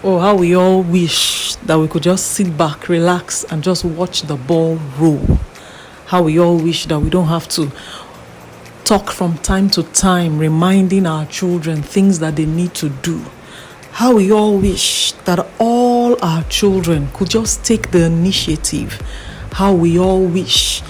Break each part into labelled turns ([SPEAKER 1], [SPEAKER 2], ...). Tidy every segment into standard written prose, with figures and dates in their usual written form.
[SPEAKER 1] Oh, how we all wish that we could just sit back, relax, and just watch the ball roll. How we all wish that we don't have to talk from time to time, reminding our children things that they need to do. How we all wish that all our children could just take the initiative. How we all wish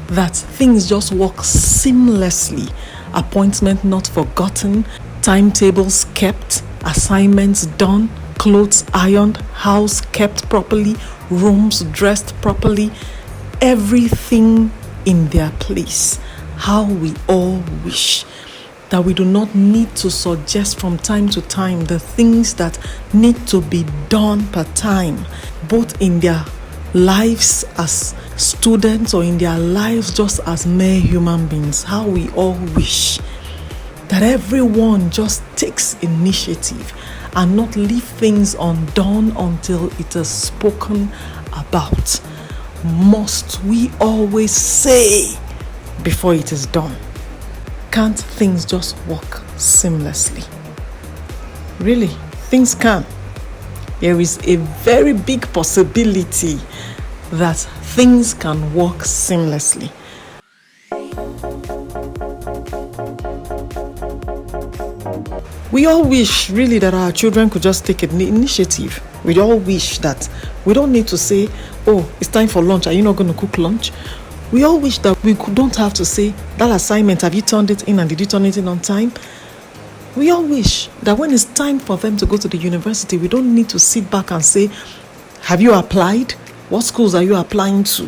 [SPEAKER 1] that things just work seamlessly. Appointment not forgotten, timetables kept, assignments done, clothes ironed, house kept properly, rooms dressed properly, everything in their place. How we all wish that we do not need to suggest from time to time the things that need to be done per time, both in their lives as students or in their lives just as mere human beings. How we all wish that everyone just takes initiative and not leave things undone until it is spoken about. Must we always say before it is done? Can't things just work seamlessly? Really, things can. There is a very big possibility that things can work seamlessly. We all wish really that our children could just take an initiative. We all wish that we don't need to say, oh, it's time for lunch, are you not going to cook lunch? We all wish that we don't have to say, that assignment, have you turned it in and did you turn it in on time? We all wish that when it's time for them to go to the university, we don't need to sit back and say, have you applied? What schools are you applying to?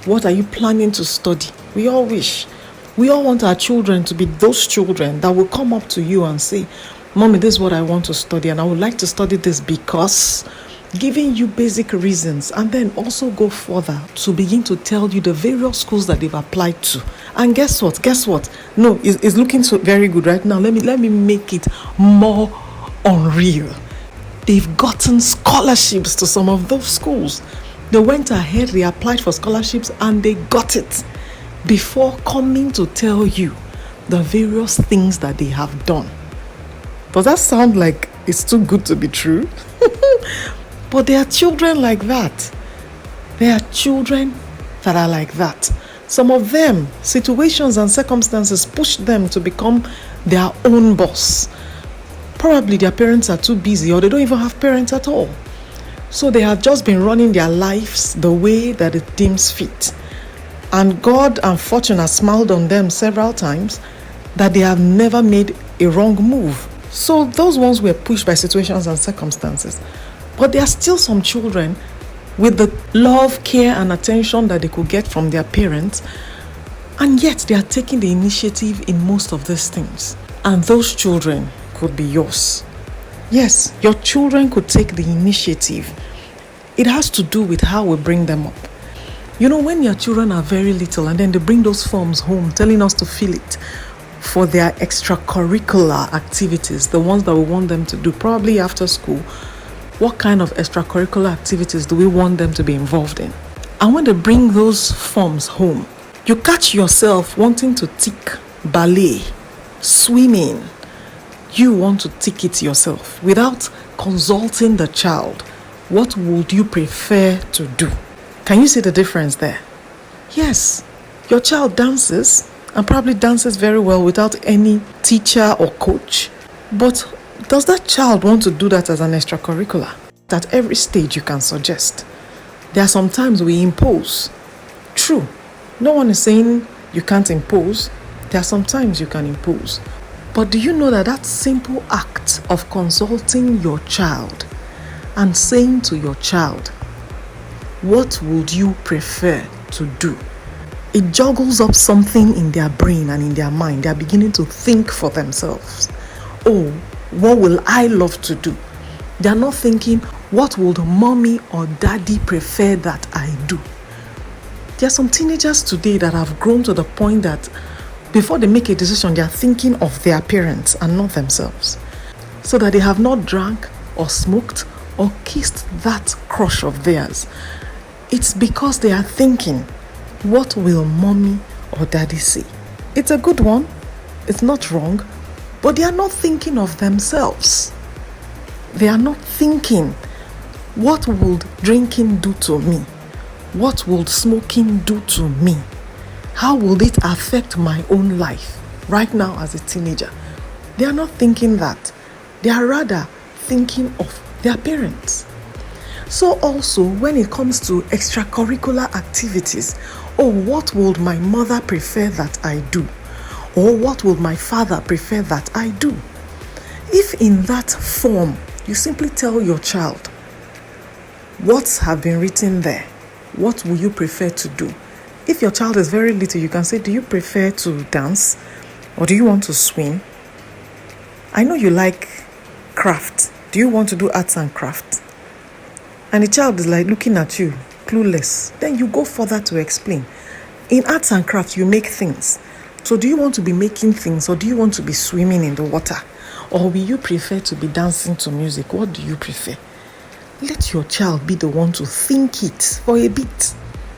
[SPEAKER 1] What are you planning to study? We all wish. We all want our children to be those children that will come up to you and say, Mommy, this is what I want to study, and I would like to study this because, giving you basic reasons, and then also go further to begin to tell you the various schools that they've applied to. And guess what? No, it's looking so very good right now. Let me make it more unreal. They've gotten scholarships to some of those schools. They went ahead, they applied for scholarships, and they got it before coming to tell you the various things that they have done. Does that sound like it's too good to be true? But there are children like that. There are children that are like that. Some of them, situations and circumstances push them to become their own boss. Probably their parents are too busy, or they don't even have parents at all. So they have just been running their lives the way that it deems fit. And God and fortune has smiled on them several times that they have never made a wrong move. So those ones were pushed by situations and circumstances. But there are still some children with the love, care, and attention that they could get from their parents, and yet they are taking the initiative in most of these things. And those children could be yours. Yes, your children could take the initiative. It has to do with how we bring them up. You know, when your children are very little and then they bring those forms home telling us to fill it for their extracurricular activities, the ones that we want them to do, probably after school, what kind of extracurricular activities do we want them to be involved in? And when they bring those forms home, you catch yourself wanting to tick ballet, swimming. You want to tick it yourself without consulting the child. What would you prefer to do? Can you see the difference there? Yes, your child dances and probably dances very well without any teacher or coach. But does that child want to do that as an extracurricular? At every stage you can suggest. There are some times we impose. True, no one is saying you can't impose. There are some times you can impose. But do you know that simple act of consulting your child and saying to your child, what would you prefer to do? It juggles up something in their brain and in their mind. They are beginning to think for themselves. Oh, what will I love to do? They are not thinking, what would mommy or daddy prefer that I do? There are some teenagers today that have grown to the point that before they make a decision, they are thinking of their parents and not themselves. So that they have not drank or smoked or kissed that crush of theirs. It's because they are thinking, what will mommy or daddy say? It's a good one. It's not wrong. But they are not thinking of themselves. They are not thinking, what would drinking do to me? What would smoking do to me? How will it affect my own life right now as a teenager? They are not thinking that. They are rather thinking of their parents. So also, when it comes to extracurricular activities, what would my mother prefer that I do? Or what would my father prefer that I do? If in that form, you simply tell your child, what have been written there? What will you prefer to do? If your child is very little, you can say, do you prefer to dance? Or do you want to swim? I know you like craft. Do you want to do arts and craft? And the child is like looking at you, clueless. Then you go further to explain. In arts and craft, you make things. So do you want to be making things, or do you want to be swimming in the water? Or will you prefer to be dancing to music? What do you prefer? Let your child be the one to think it for a bit.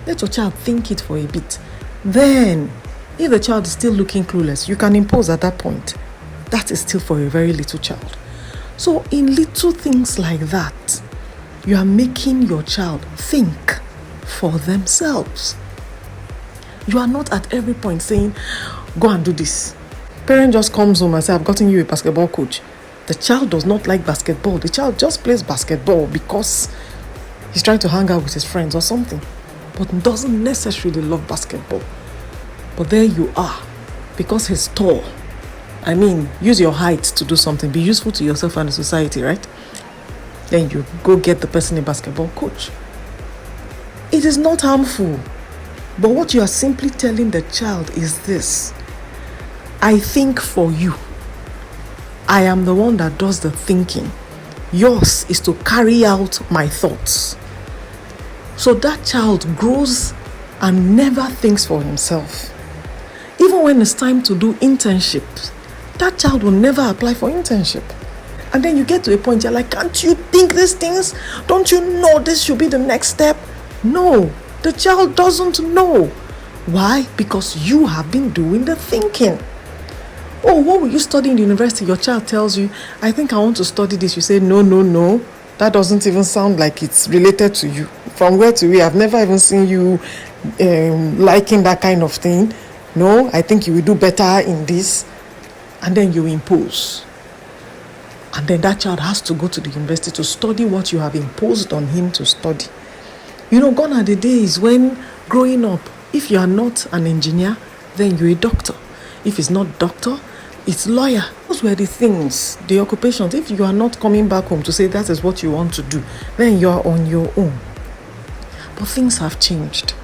[SPEAKER 1] Let your child think it for a bit. Then, if the child is still looking clueless, you can impose at that point. That is still for a very little child. So in little things like that, you are making your child think for themselves. You are not at every point saying, go and do this. Parent just comes home and says, I've gotten you a basketball coach. The child does not like basketball. The child just plays basketball because he's trying to hang out with his friends or something, but doesn't necessarily love basketball. But there you are, because he's tall. I mean, use your height to do something. Be useful to yourself and the society, right? Then you go get the person a basketball coach. It is not harmful. But what you are simply telling the child is this: I think for you. I am the one that does the thinking. Yours is to carry out my thoughts. So that child grows and never thinks for himself. Even when it's time to do internships, that child will never apply for internship. And then you get to a point, you're like, can't you think these things? Don't you know this should be the next step? No, the child doesn't know. Why? Because you have been doing the thinking. What will you study in the university? Your child tells you, I think I want to study this. You say, no. That doesn't even sound like it's related to you. From where to where? I've never even seen you liking that kind of thing. No, I think you will do better in this. And then you impose. And then that child has to go to the university to study what you have imposed on him to study. Gone are the days when growing up, if you are not an engineer, then you're a doctor. If it's not doctor, it's lawyer. Those were the things, the occupations. If you are not coming back home to say that is what you want to do, then you are on your own. But things have changed.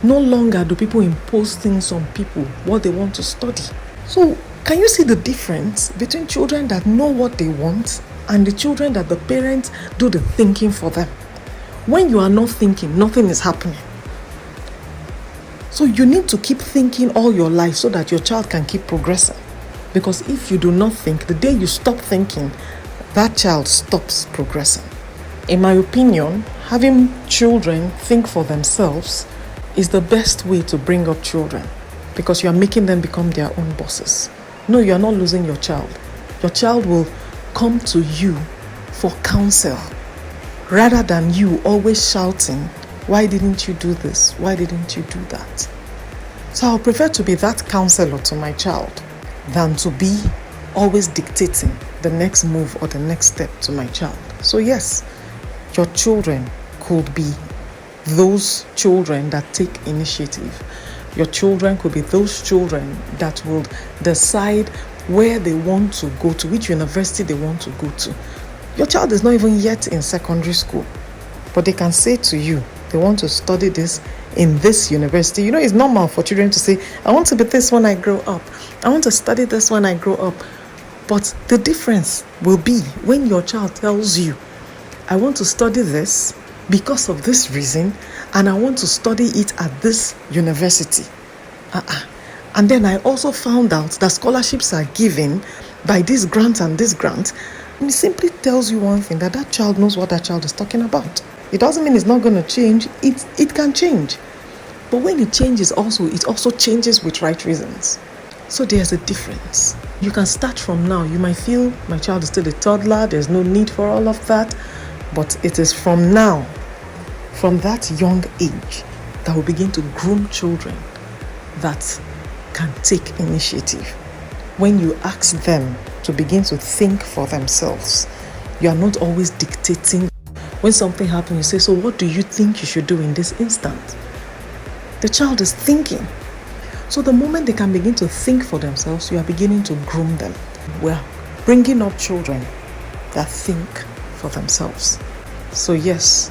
[SPEAKER 1] No longer do people impose things on people, what they want to study. So, can you see the difference between children that know what they want and the children that the parents do the thinking for them? When you are not thinking, nothing is happening. So you need to keep thinking all your life so that your child can keep progressing. Because if you do not think, the day you stop thinking, that child stops progressing. In my opinion, having children think for themselves is the best way to bring up children, because you are making them become their own bosses. No, you are not losing your child. Your child will come to you for counsel rather than you always shouting, why didn't you do this? Why didn't you do that? So I'll prefer to be that counselor to my child than to be always dictating the next move or the next step to my child. So yes, your children could be those children that take initiative. Your children could be those children that will decide where they want to go to, which university they want to go to. Your child is not even yet in secondary school, but they can say to you, they want to study this in this university. It's normal for children to say, I want to be this when I grow up. I want to study this when I grow up. But the difference will be when your child tells you, I want to study this because of this reason, and I want to study it at this university. And then I also found out that scholarships are given by this grant and this grant. And it simply tells you one thing, that child knows what that child is talking about. It doesn't mean it's not going to change. It can change. But when it changes also, it also changes with right reasons. So there's a difference. You can start from now. You might feel my child is still a toddler, there's no need for all of that, but it is from now, from that young age, that we begin to groom children that can take initiative. When you ask them to begin to think for themselves, you are not always dictating. When something happens, you say, so what do you think you should do in this instant? The child is thinking. So the moment they can begin to think for themselves, you are beginning to groom them. We're bringing up children that think for themselves. So yes,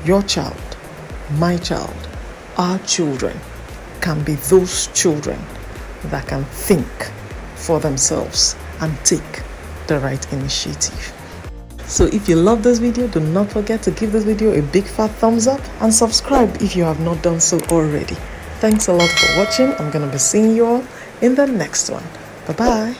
[SPEAKER 1] your child, my child, our children can be those children that can think for themselves and take the right initiative. So if you love this video, do not forget to give this video a big fat thumbs up and subscribe if you have not done so already. Thanks a lot for watching. I'm going to be seeing you all in the next one. Bye-bye.